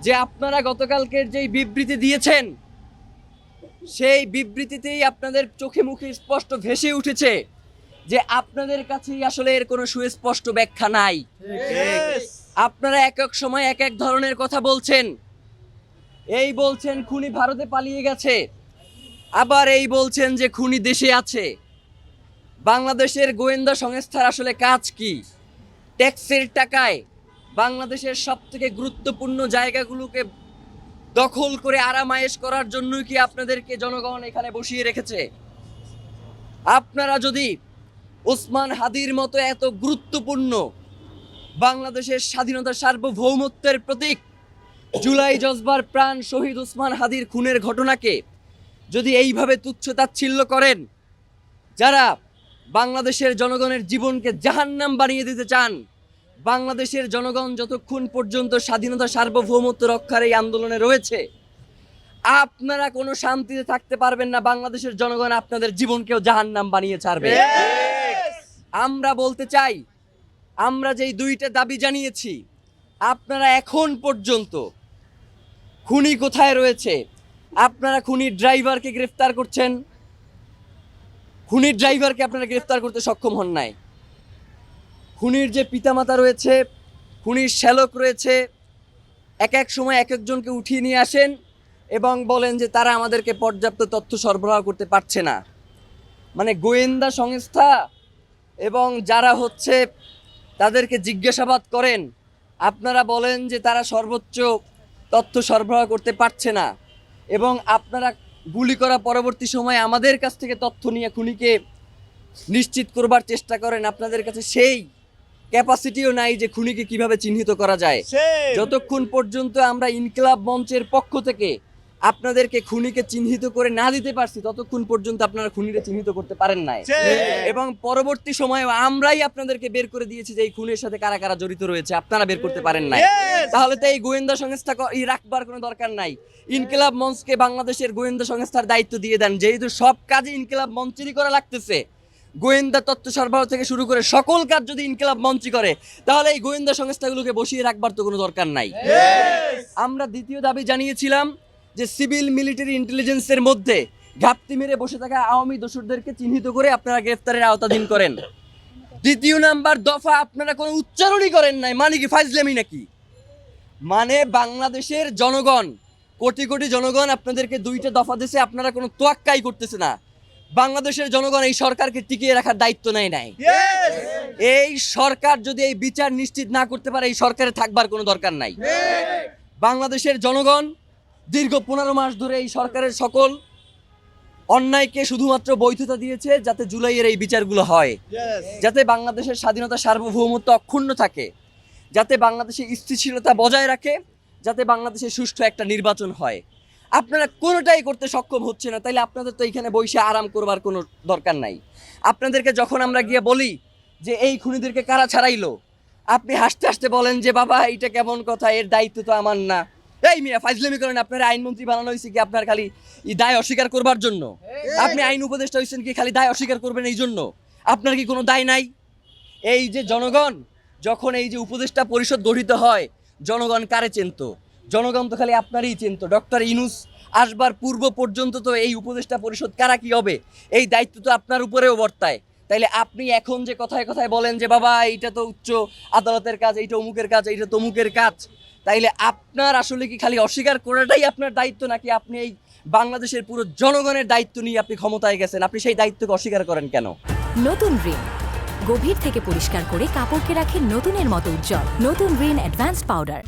যে আপনারা গতকালকের যেই বিবৃতি দিয়েছেন সেই বিবৃতিতেই আপনাদের চোখে মুখে স্পষ্ট ভেসে উঠেছে যে আপনাদের কাছেই আসলে এর কোনো সুস্পষ্ট ব্যাখ্যা নাই। আপনারা এক এক সময় এক এক ধরনের কথা বলছেন। এই বলছেন খুনি ভারতে পালিয়ে গেছে, আবার এই বলছেন যে খুনি দেশে আছে। বাংলাদেশের গোয়েন্দা সংস্থার আসলে কাজ কি? ট্যাক্সের টাকায় বাংলাদেশের সবথেকে গুরুত্বপূর্ণ জায়গাগুলোকে দখল করে আরামায়েশ করার জন্য কি আপনাদেরকে জনগণ এখানে বসিয়ে রেখেছে? আপনারা যদি ওসমান হাদির মতো এত গুরুত্বপূর্ণ বাংলাদেশের স্বাধীনতার সার্বভৌমত্বের প্রতীক জুলাই জজবার প্রাণ শহীদ ওসমান হাদির খুনের ঘটনাকে যদি এইভাবে তুচ্ছ-তাচ্ছিল্য করেন, যারা বাংলাদেশের জনগণের জীবনকে জাহান্নাম বানিয়ে দিতে চান, বাংলাদেশের জনগণ যতক্ষণ পর্যন্ত স্বাধীনতা সার্বভৌমত্ব রক্ষার এই আন্দোলনে রয়েছে, আপনারা কোনো শান্তিতে থাকতে পারবেন না। বাংলাদেশের জনগণ আপনাদের জীবনকেও জাহান্নাম বানিয়ে ছাড়বে। আমরা বলতে চাই, আমরা যেই দুইটা দাবি জানিয়েছি, আপনারা এখন পর্যন্ত খুনি কোথায় রয়েছে? আপনারা খুনির ড্রাইভারকে গ্রেফতার করছেন, খুনির ড্রাইভারকে আপনারা গ্রেফতার করতে সক্ষম হন নাই। খুনির যে পিতামাতা রয়েছে, খুনির শ্যালক রয়েছে, এক এক সময় এক একজনকে উঠিয়ে নিয়ে আসেন এবং বলেন যে তারা আমাদেরকে পর্যাপ্ত তথ্য সরবরাহ করতে পারছে না। মানে গোয়েন্দা সংস্থা এবং যারা হচ্ছে তাদেরকে জিজ্ঞাসাবাদ করেন, আপনারা বলেন যে তারা সর্বোচ্চ তথ্য সরবরাহ করতে পারছে না, এবং আপনারা গুলি করা পরবর্তী সময়ে আমাদের কাছ থেকে তথ্য নিয়ে খুনিকে নিশ্চিত করবার চেষ্টা করেন। আপনাদের কাছে সেই ক্যাপাসিটিও নাই যে খুনিকে কিভাবে চিহ্নিত করা যায়। যতক্ষণ পর্যন্ত আমরা ইনকিলাব মঞ্চের পক্ষ থেকে আপনাদেরকে খুনিকে চিহ্নিত করে না দিতে পারছি, ততক্ষণ পর্যন্ত আপনারা খুনিকে চিহ্নিত করতে পারেন নাই। এবং পরবর্তী সময়ে আমরাই আপনাদেরকে বের করে দিয়েছি যে এই খুনের সাথে কারা কারা জড়িত রয়েছে, আপনারা বের করতে পারেন নাই। তাহলে তো এই গোয়েন্দা সংস্থা রাখবার কোনো দরকার নাই। ইনকিলাব মঞ্চকে বাংলাদেশের গোয়েন্দা সংস্থার দায়িত্ব দিয়ে দেন। যেহেতু সব কাজে ইনকিলাব মঞ্চেরই করা লাগতেছে, গোয়েন্দা তথ্য সরবরাহ থেকে শুরু করে সকল কাজ যদি ইনকিলাব মঞ্চই করে, তাহলে এই গোয়েন্দা সংস্থাগুলোকে বসিয়ে রাখবার তো কোনো দরকার নাই। আমরা দ্বিতীয় দাবি জানিয়েছিলাম যে সিভিল মিলিটারি ইন্টেলিজেন্সের মধ্যে ঘাপটি মেরে বসে থাকা আওয়ামী দোসরদেরকে চিহ্নিত করে আপনারা গ্রেফতারের আওতাধীন করেন। দ্বিতীয় নাম্বার দফা আপনারা কোনো উচ্চারণই করেন নাই। মানে কি ফাইজলামি নাকি? মানে বাংলাদেশের জনগণ, কোটি কোটি জনগণ আপনাদেরকে দুইটা দফা দিয়েছে, আপনারা কোনো তোয়াক্কাই করতেছে না। বাংলাদেশের জনগণ এই সরকারকে টিকিয়ে রাখার দায়িত্ব নেয় নাই। এই সরকার যদি এই বিচার নিশ্চিত না করতে পারে, এই সরকারে থাকবার কোনো দরকার নাই। বাংলাদেশের জনগণ দীর্ঘ 15 মাস ধরে এই সরকারের সকল অন্যায়কে শুধুমাত্র বৈধতা দিয়েছে যাতে জুলাইয়ের এই বিচারগুলো হয়, যাতে বাংলাদেশের স্বাধীনতা সার্বভৌমত্ব অক্ষুণ্ণ থাকে, যাতে বাংলাদেশের স্থিতিশীলতা বজায় রাখে, যাতে বাংলাদেশে সুষ্ঠু একটা নির্বাচন হয়। আপনারা কোনোটাই করতে সক্ষম হচ্ছে না। তাইলে আপনাদের তো এইখানে বসে আরাম করবার কোনো দরকার নাই। আপনাদেরকে যখন আমরা গিয়ে বলি যে এই খুনিদেরকে কারা ছাড়াইলো, আপনি হাসতে হাসতে বলেন যে বাবা এইটা কেমন কথা, এর দায়িত্ব তো আমার না। এই মিয়া ফাইজলামি করেন। আপনার আইনমন্ত্রী বানানো হয়েছে কি আপনার খালি দায় অস্বীকার করবার জন্য? আপনি আইন উপদেষ্টা হয়েছেন কি খালি দায় অস্বীকার করবেন এই জন্য? আপনার কি কোনো দায় নাই? এই যে জনগণ, যখন এই যে উপদেষ্টা পরিষদ গঠিত হয়, জনগণ কারে চিনত? জনগণ তো খালি আপনারই চিনত। ডক্টর ইউনূস আসবার পূর্ব পর্যন্ত তো এই উপদেষ্টা পরিষদ কারা কি হবে, এই দায়িত্ব তো আপনার উপরেও বর্তায়। তাইলে আপনি এখন যে কথায় কথায় বলেন যে বাবা এইটা তো উচ্চ আদালতের কাজ, এইটা অমুকের কাজ, এইটা তমুকের কাজ, তাইলে আপনার আসলে কি খালি অস্বীকার করাটাই আপনার দায়িত্ব, নাকি আপনি এই বাংলাদেশের পুরো জনগণের দায়িত্ব নিয়ে আপনি ক্ষমতায় গেছেন? আপনি সেই দায়িত্বকে অস্বীকার করেন কেন? নতুন রিন গভীর থেকে পরিষ্কার করে কাপড়কে রাখে নতুনের মতো উজ্জ্বল। নতুন রিন অ্যাডভান্সড পাউডার।